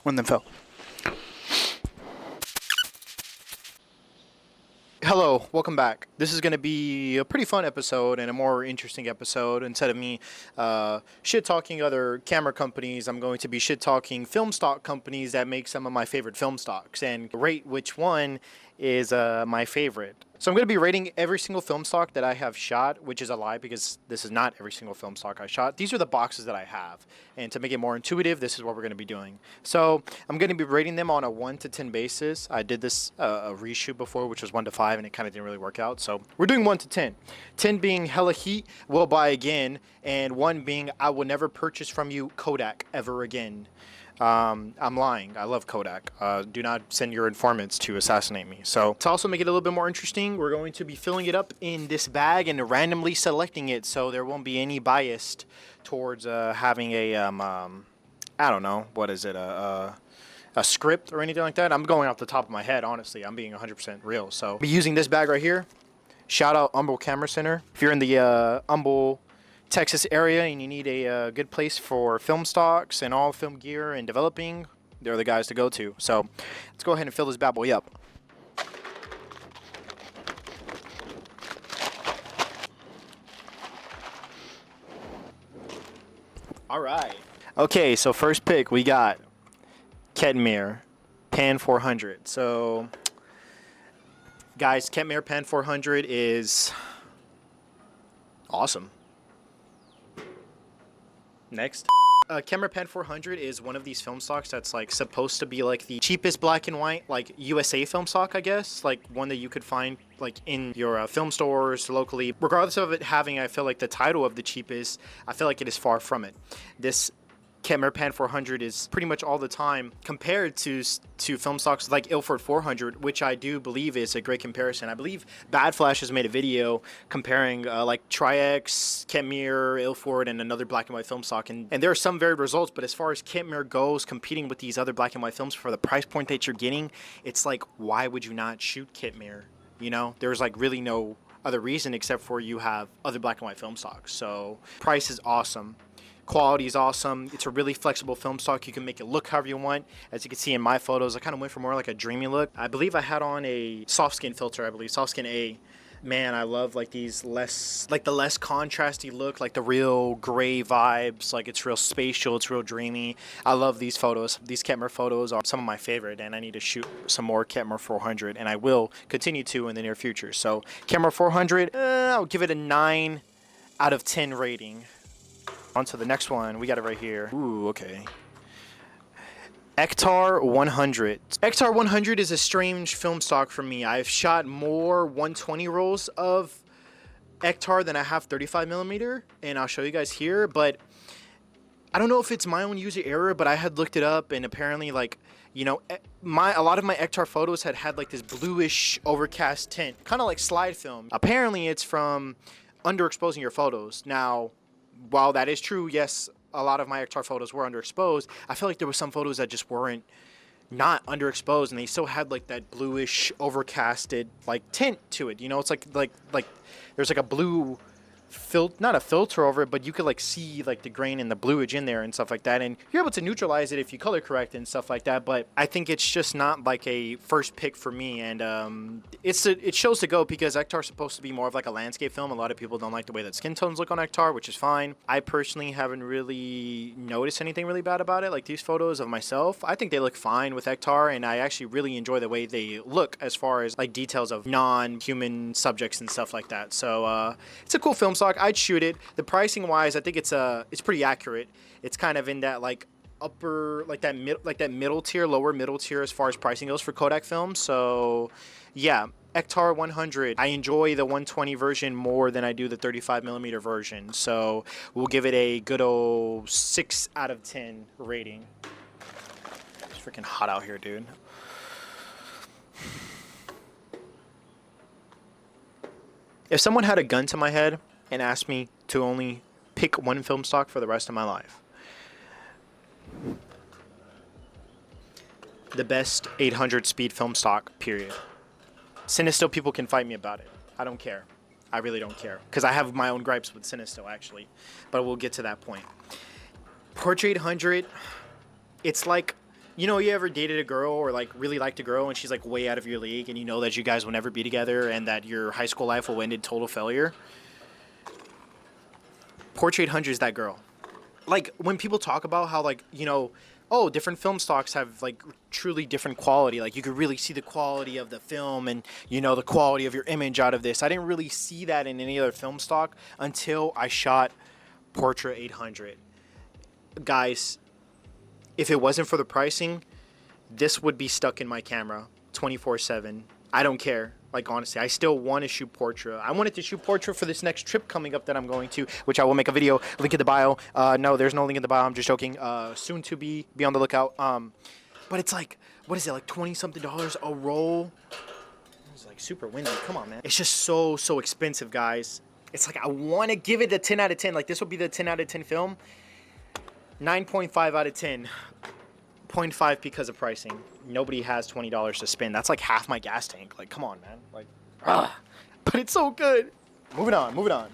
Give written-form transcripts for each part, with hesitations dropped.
One of them fell. Hello, welcome back. This is going to be a pretty fun episode and a more interesting episode. Instead of me shit talking other camera companies, I'm going to be shit talking film stock companies that make some of my favorite film stocks and rate which one is my favorite. So I'm going to be rating every single film stock that I have shot, which is a lie because this is not every single film stock I shot. These are the boxes that I have. And to make it more intuitive, this is what we're going to be doing. So I'm going to be rating them on a 1 to 10 basis. I did this a reshoot before, which was 1 to 5, and it kind of didn't really work out. So we're doing 1 to 10. 10 being hella heat, will buy again, and 1 being I will never purchase from you Kodak ever again. I'm lying. I love Kodak. Do not send your informants to assassinate me. So to also make it a little bit more interesting, we're going to be filling it up in this bag and randomly selecting it, so there won't be any bias towards having a I don't know, what is it, a script or anything like that. I'm going off the top of my head, honestly. I'm being 100% real. So I'll be using this bag right here. Shout out Humble Camera Center. If you're in the Humble, Texas area and you need a good place for film stocks and all film gear and developing, they're the guys to go to. So let's go ahead and fill this bad boy up. All right. Okay, so first pick we got Ketmir Pan 400. So guys, Ketmir Pan 400 is awesome. Next. Camera Pen 400 is one of these film stocks that's like supposed to be like the cheapest black and white like USA film stock, I guess, like one that you could find like in your film stores locally. Regardless of it having, I feel like, the title of the cheapest, I feel like it is far from it. This Camera Pen 400 is pretty much all the time compared to film stocks like Ilford 400, which I do believe is a great comparison. I believe Bad Flash has made a video comparing like Tri-X, Ketmir, Ilford, and another black and white film stock, and there are some varied results, but as far as Ketmir goes, competing with these other black and white films for the price point that you're getting, it's like, why would you not shoot Ketmir? You know, there's like really no other reason except for you have other black and white film stocks. So price is awesome. Quality is awesome. It's a really flexible film stock. You can make it look however you want. As you can see in my photos, I kind of went for more like a dreamy look. I believe I had on a soft skin filter, soft skin A. Man, I love like these the less contrasty look, like the real gray vibes. Like it's real spatial, it's real dreamy. I love these photos. These Ketmir photos are some of my favorite, and I need to shoot some more Ketmir 400, and I will continue to in the near future. So Ketmir 400, I'll give it a 9 out of 10 rating. On to the next one. We got it right here. Ooh, okay. Ektar 100. Ektar 100 is a strange film stock for me. I've shot more 120 rolls of Ektar than I have 35 millimeter, and I'll show you guys here. But I don't know if it's my own user error, but I had looked it up, and apparently, like, you know, a lot of my Ektar photos had like this bluish overcast tint, kind of like slide film. Apparently, it's from underexposing your photos. Now, while that is true, yes, a lot of my Ektar photos were underexposed. I feel like there were some photos that just weren't not underexposed, and they still had like that bluish overcasted like tint to it. You know, it's like there's like a blue not a filter over it, but you could like see like the grain and the bluage in there and stuff like that, and you're able to neutralize it if you color correct and stuff like that. But I think it's just not like a first pick for me, and it shows to go because Ektar's supposed to be more of like a landscape film. A lot of people don't like the way that skin tones look on Ektar, which is fine. I personally haven't really noticed anything really bad about it. Like these photos of myself, I think they look fine with Ektar, and I actually really enjoy the way they look as far as like details of non-human subjects and stuff like that. So it's a cool film stock. I'd shoot it. The pricing wise, I think it's pretty accurate. It's kind of in that like upper, like that middle tier, lower middle tier as far as pricing goes for Kodak films. So yeah, Ektar 100. I enjoy the 120 version more than I do the 35 millimeter version. So we'll give it a good old 6 out of 10 rating. It's freaking hot out here, dude. If someone had a gun to my head and asked me to only pick one film stock for the rest of my life, the best 800 speed film stock, period. Cinestill people can fight me about it. I don't care. I really don't care. Because I have my own gripes with Cinestill, actually. But we'll get to that point. Portrait 800, it's like You know, you ever dated a girl or like really liked a girl and she's like way out of your league and you know that you guys will never be together and that your high school life will end in total failure? Porsche 800 is that girl. Like when people talk about how like, you know, oh, different film stocks have like truly different quality. Like you could really see the quality of the film and, you know, the quality of your image out of this. I didn't really see that in any other film stock until I shot Porsche 800. Guys, if it wasn't for the pricing, this would be stuck in my camera 24/7. I don't care. Like, honestly, I still want to shoot portrait. I wanted to shoot portrait for this next trip coming up that I'm going to, which I will make a video. Link in the bio. No, there's no link in the bio. I'm just joking. Soon to be on the lookout. But it's like, what is it, like $20-something a roll? It's like super windy. Come on, man. It's just so expensive, guys. It's like I want to give it a 10 out of 10. Like, this would be the 10 out of 10 film. 9.5 out of 10. 0.5 because of pricing. Nobody has $20 to spend. That's like half my gas tank. Like, come on, man. Like, but it's so good. Moving on.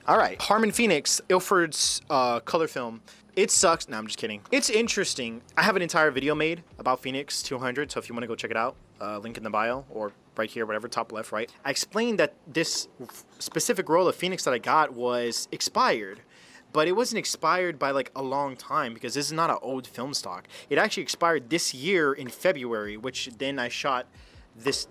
All right. Harmon Phoenix, Ilford's color film. It sucks. No, I'm just kidding. It's interesting. I have an entire video made about Phoenix 200, so if you want to go check it out, link in the bio or right here, whatever, top left, right. I explained that this specific roll of Phoenix that I got was expired. But it wasn't expired by like a long time because this is not an old film stock. It actually expired this year in February, which then I shot this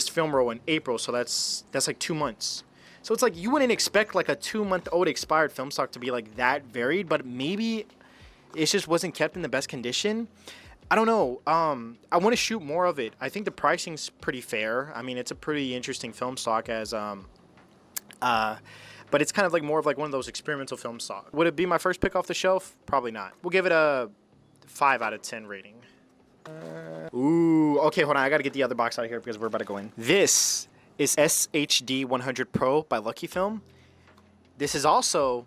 film roll in April. So that's like 2 months. So it's like you wouldn't expect like a 2-month-old expired film stock to be like that varied, but maybe it just wasn't kept in the best condition. I don't know. I want to shoot more of it. I think the pricing's pretty fair. I mean, it's a pretty interesting film stock as but it's kind of like more of like one of those experimental film stock. Would it be my first pick off the shelf? Probably not. We'll give it a 5 out of 10 rating. Ooh, okay, hold on. I got to get the other box out of here because we're about to go in. This is SHD 100 Pro by Lucky Film. This is also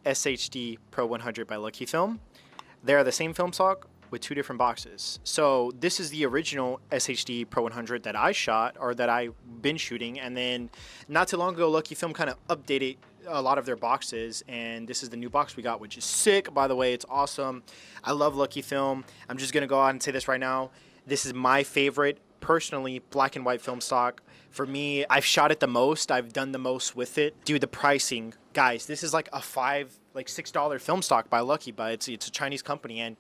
SHD Pro 100 by Lucky Film. They are the same film stock with 2 different boxes. So this is the original SHD Pro 100 that I shot, or that I've been shooting, and then not too long ago Lucky Film kind of updated a lot of their boxes, and this is the new box we got, which is sick, by the way. It's awesome. I love Lucky Film. I'm just gonna go out and say this right now. This is my favorite, personally, black and white film stock. For me, I've shot it the most. I've done the most with it. Dude, the pricing, guys, this is like a $6 film stock by Lucky, but it's a Chinese company, and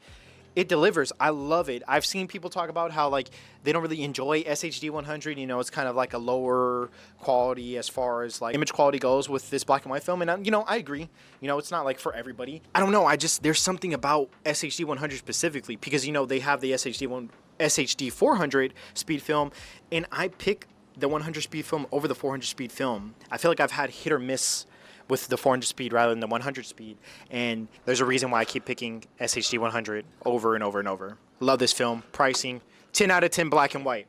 it delivers. I love it. I've seen people talk about how like they don't really enjoy SHD 100. You know, it's kind of like a lower quality as far as like image quality goes with this black and white film. And you know, I agree. You know, it's not like for everybody. I don't know. There's something about SHD 100 specifically because, you know, they have the SHD 400 speed film, and I pick the 100 speed film over the 400 speed film. I feel like I've had hit or miss with the 400 speed rather than the 100 speed, and there's a reason why I keep picking SHD 100 over and over and over. Love this film. Pricing 10 out of 10 black and white.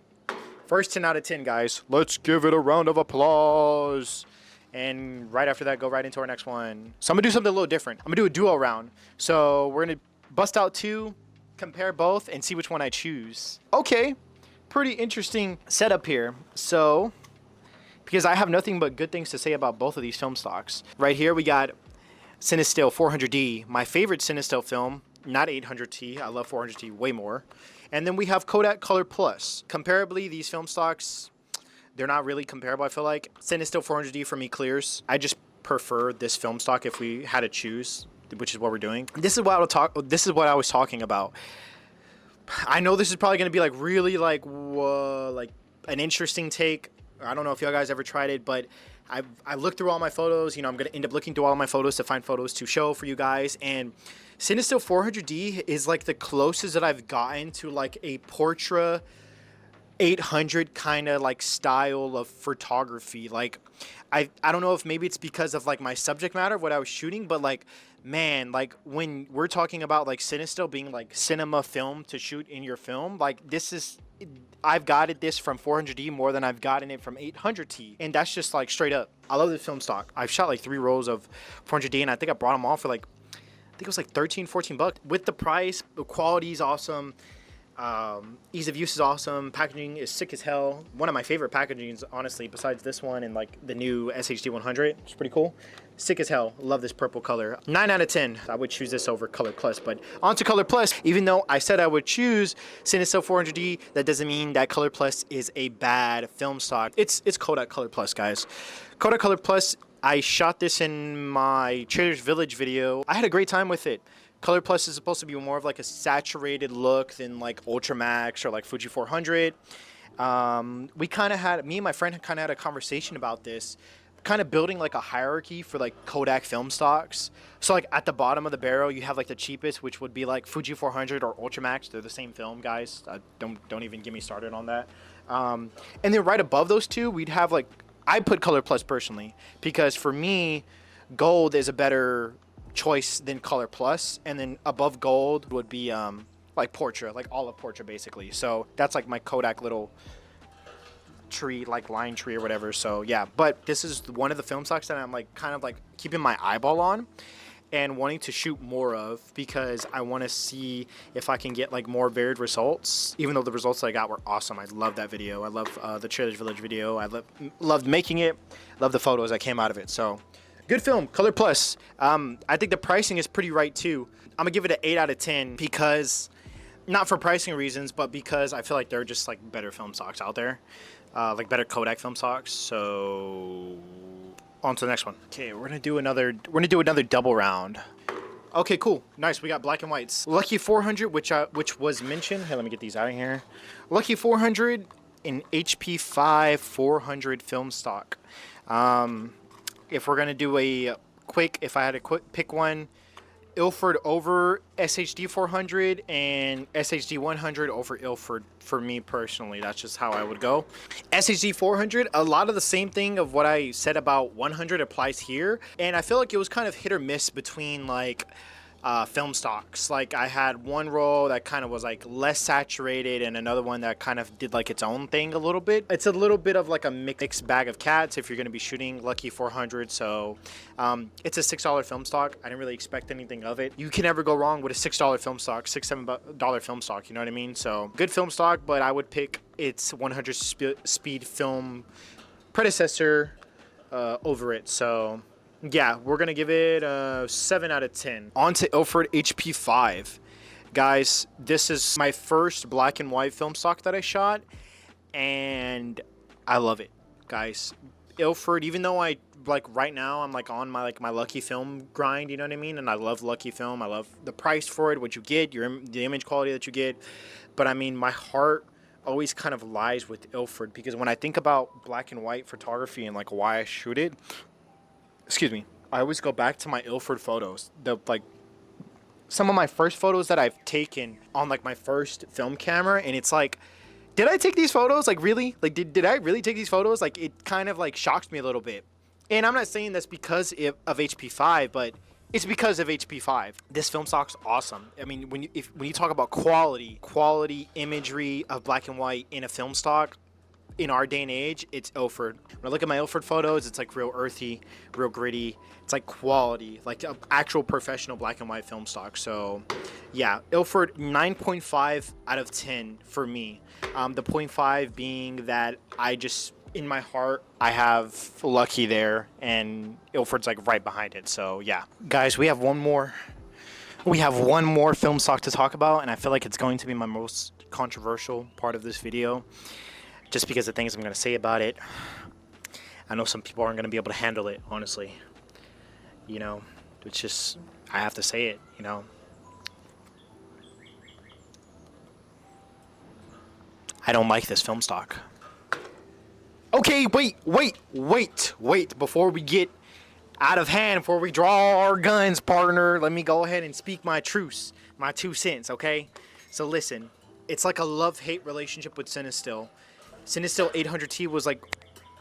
First 10 out of 10, guys. Let's give it a round of applause. And right after that, go right into our next one. So I'm gonna do something a little different. I'm gonna do a duo round. So we're gonna bust out 2, compare both, and see which one I choose. Okay, pretty interesting setup here. So, because I have nothing but good things to say about both of these film stocks. Right here we got Cinestill 400D, my favorite Cinestill film, not 800T. I love 400T way more. And then we have Kodak Color Plus. Comparably, these film stocks, they're not really comparable, I feel like. Cinestill 400D for me clears. I just prefer this film stock if we had to choose, which is what we're doing. This is what I was talking about. I know this is probably going to be like really like an interesting take. I don't know if y'all guys ever tried it, but I looked through all my photos. You know, I'm going to end up looking through all my photos to find photos to show for you guys. And Cinestill 400D is like the closest that I've gotten to like a Portra 800 kind of like style of photography. Like, I don't know if maybe it's because of like my subject matter of what I was shooting, but like, man, like when we're talking about like Cinestill being like cinema film to shoot in your film, like this is, I've gotten this from 400D more than I've gotten it from 800T, and that's just like straight up. I love this film stock. I've shot like 3 rolls of 400D, and I think I brought them all for like, I think it was like 13, 14 bucks. With the price, the quality is awesome. Ease of use is awesome. Packaging is sick as hell. One of my favorite packagings, honestly, besides this one and like the new SHD 100. It's pretty cool. Sick as hell. Love this purple color. 9 out of 10. I would choose this over Color Plus. But on to Color Plus. Even though I said I would choose CineStill 400D, that doesn't mean that Color Plus is a bad film stock. It's Kodak Color Plus, guys. Kodak Color Plus, I shot this in my Trader's Village video. I had a great time with it. Color Plus is supposed to be more of like a saturated look than like Ultramax or like Fuji 400. We kind of had, me and my friend kind of had a conversation about this, kind of building like a hierarchy for like Kodak film stocks. So like at the bottom of the barrel, you have like the cheapest, which would be like Fuji 400 or Ultramax. They're the same film, guys. Don't even get me started on that. And then right above those two, we'd have like, I put Color Plus personally, because for me, gold is a better choice than Color Plus, and then above gold would be like Portra, like all of Portra basically. So that's like my Kodak little tree, like line tree or whatever. So yeah, but this is one of the film stocks that I'm like kind of like keeping my eyeball on and wanting to shoot more of, because I want to see if I can get like more varied results, even though the results that I got were awesome. I love that video. I love the Trader's Village video. I loved making it. Love the photos that came out of it. So good film, Color Plus. I think the pricing is pretty right too. I'm gonna give it an 8 out of 10 because, not for pricing reasons, but because I feel like there are just like better film stocks out there, like better Kodak film stocks. So on to the next one. Okay, we're gonna do another double round. Okay, cool, nice. We got black and whites. Lucky 400, which was mentioned. Hey, let me get these out of here. Lucky 400 in HP5 400 film stock. If we're gonna do a quick, if I had to pick one, Ilford over SHD 400 and SHD 100 over Ilford for me personally. That's just how I would go. SHD 400, a lot of the same thing of what I said about 100 applies here, and I feel like it was kind of hit or miss between like film stocks. Like I had one roll that kind of was like less saturated and another one that kind of did like its own thing a little bit. It's a little bit of like a mixed bag of cats if you're going to be shooting Lucky 400. So it's a $6 film stock. I didn't really expect anything of it. You can never go wrong with a $6 film stock, $6-7 film stock, you know what I mean? So good film stock, but I would pick its 100 speed film predecessor over it. So yeah, we're going to give it a 7 out of 10. On to Ilford HP5. Guys, this is my first black and white film stock that I shot, and I love it, guys. Ilford, even though I, like right now, I'm like on my Lucky Film grind, you know what I mean? And I love Lucky Film. I love the price for it, what you get, the image quality that you get. But I mean, my heart always kind of lies with Ilford, because when I think about black and white photography and like why I shoot it, excuse me, I always go back to my Ilford photos. Some of my first photos that I've taken on like my first film camera, and it's like, did I take these photos? Like really? Like did I really take these photos? Like it kind of like shocks me a little bit. And I'm not saying that's because of HP5, but it's because of HP5. This film stock's awesome. I mean, when you talk about quality imagery of black and white in a film stock, in our day and age, it's Ilford. When I look at my Ilford photos, it's like real earthy, real gritty. It's like quality, like an actual professional black and white film stock. So yeah, Ilford, 9.5 out of 10 for me. The 0.5 being that I just, in my heart, I have Lucky there, and Ilford's like right behind it. So yeah, guys, we have one more film stock to talk about, and I feel like it's going to be my most controversial part of this video, just because the things I'm going to say about it. I know some people aren't going to be able to handle it, honestly. You know, it's just, I have to say it, you know. I don't like this film stock. Okay, wait. Before we get out of hand, before we draw our guns, partner, let me go ahead and speak my truce, my 2 cents, okay? So listen, it's like a love-hate relationship with CineStill. CineStill 800T was like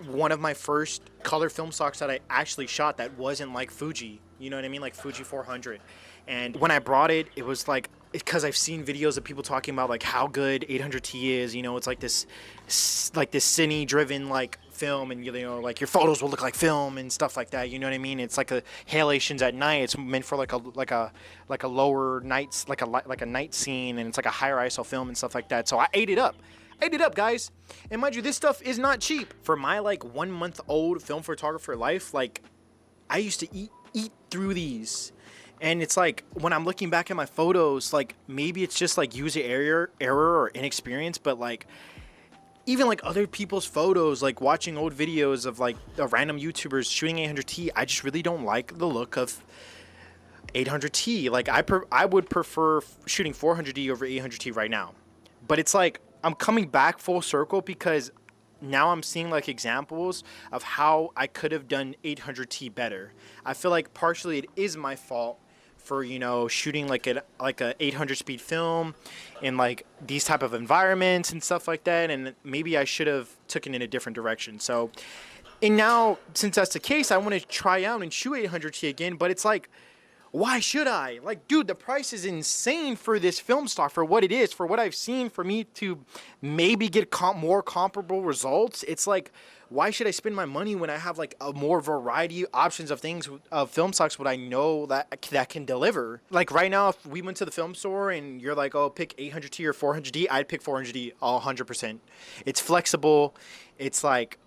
one of my first color film stocks that I actually shot that wasn't like Fuji, you know what I mean, like Fuji 400. And when I brought it, it was like, because I've seen videos of people talking about like how good 800T is, you know, it's like this cine driven like film, and you know, like your photos will look like film and stuff like that. You know what I mean? It's like a halations at night. It's meant for like a lower nights, like a night scene, and it's like a higher ISO film and stuff like that. So I ate it up. Ate it up, guys. And mind you, this stuff is not cheap. For my like 1 month old film photographer life, like I used to eat through these. And it's like when I'm looking back at my photos, like maybe it's just like user error or inexperience, but like even like other people's photos, like watching old videos of like random YouTubers shooting 800T, I just really don't like the look of 800T. Like I would prefer shooting 400D over 800T right now. But it's like I'm coming back full circle because now I'm seeing like examples of how I could have done 800T better. I feel like partially it is my fault for, you know, shooting like a 800 speed film in like these type of environments and stuff like that, and maybe I should have taken it in a different direction. So, and now since that's the case, I want to try out and shoot 800T again, but it's like, why should I? Like, dude, the price is insane for this film stock, for what it is, for what I've seen, for me to maybe get more comparable results. It's like, why should I spend my money when I have like a more variety options of things, of film stocks, what I know that can deliver? Like right now, if we went to the film store and you're like, oh, pick 800T or 400D, I'd pick 400D 100%. It's flexible. It's like,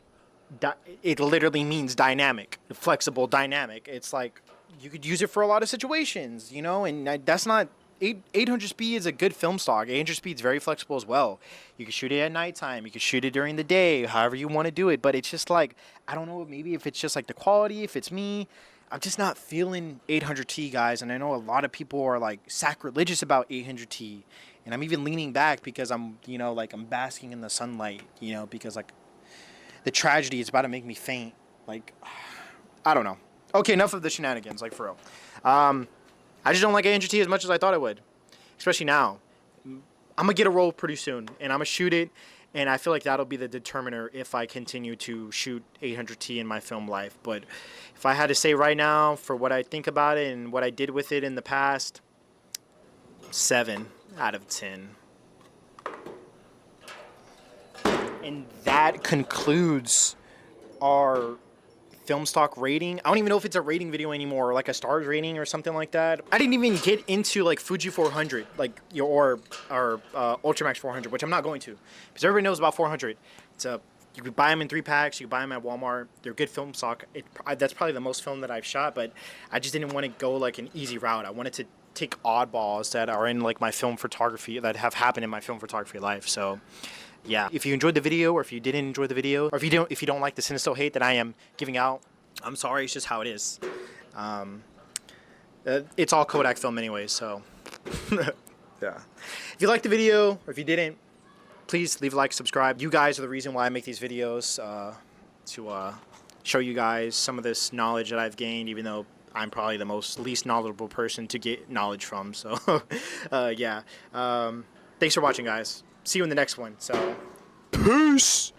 it literally means dynamic, flexible, dynamic. It's like, you could use it for a lot of situations, you know, and that's not 800 speed is a good film stock. 800 speed is very flexible as well. You can shoot it at nighttime. You can shoot it during the day, however you want to do it. But it's just like, I don't know, maybe if it's just like the quality, if it's me, I'm just not feeling 800T, guys. And I know a lot of people are like sacrilegious about 800T. And I'm even leaning back because I'm, you know, like I'm basking in the sunlight, you know, because like the tragedy is about to make me faint. Like, I don't know. Okay, enough of the shenanigans, like for real. I just don't like 800T as much as I thought I would, especially now. I'm going to get a roll pretty soon, and I'm going to shoot it, and I feel like that'll be the determiner if I continue to shoot 800T in my film life. But if I had to say right now, for what I think about it and what I did with it in the past, 7 out of 10. And that concludes our film stock rating. I don't even know if it's a rating video anymore, or like a stars rating or something like that. I didn't even get into like Fuji 400, like or Ultramax 400, which I'm not going to, because everybody knows about 400. It's a, you can buy them in 3 packs. You can buy them at Walmart. They're good film stock. That's probably the most film that I've shot, but I just didn't want to go like an easy route. I wanted to take oddballs that are in like my film photography, that have happened in my film photography life. So yeah, if you enjoyed the video, or if you didn't enjoy the video, or if you don't like the Sinister hate that I am giving out, I'm sorry. It's just how it is. It's all Kodak film anyway, so yeah. If you liked the video, or if you didn't, please leave a like, subscribe. You guys are the reason why I make these videos, to show you guys some of this knowledge that I've gained, even though I'm probably the least knowledgeable person to get knowledge from. So yeah. Thanks for watching, guys. See you in the next one. So peace.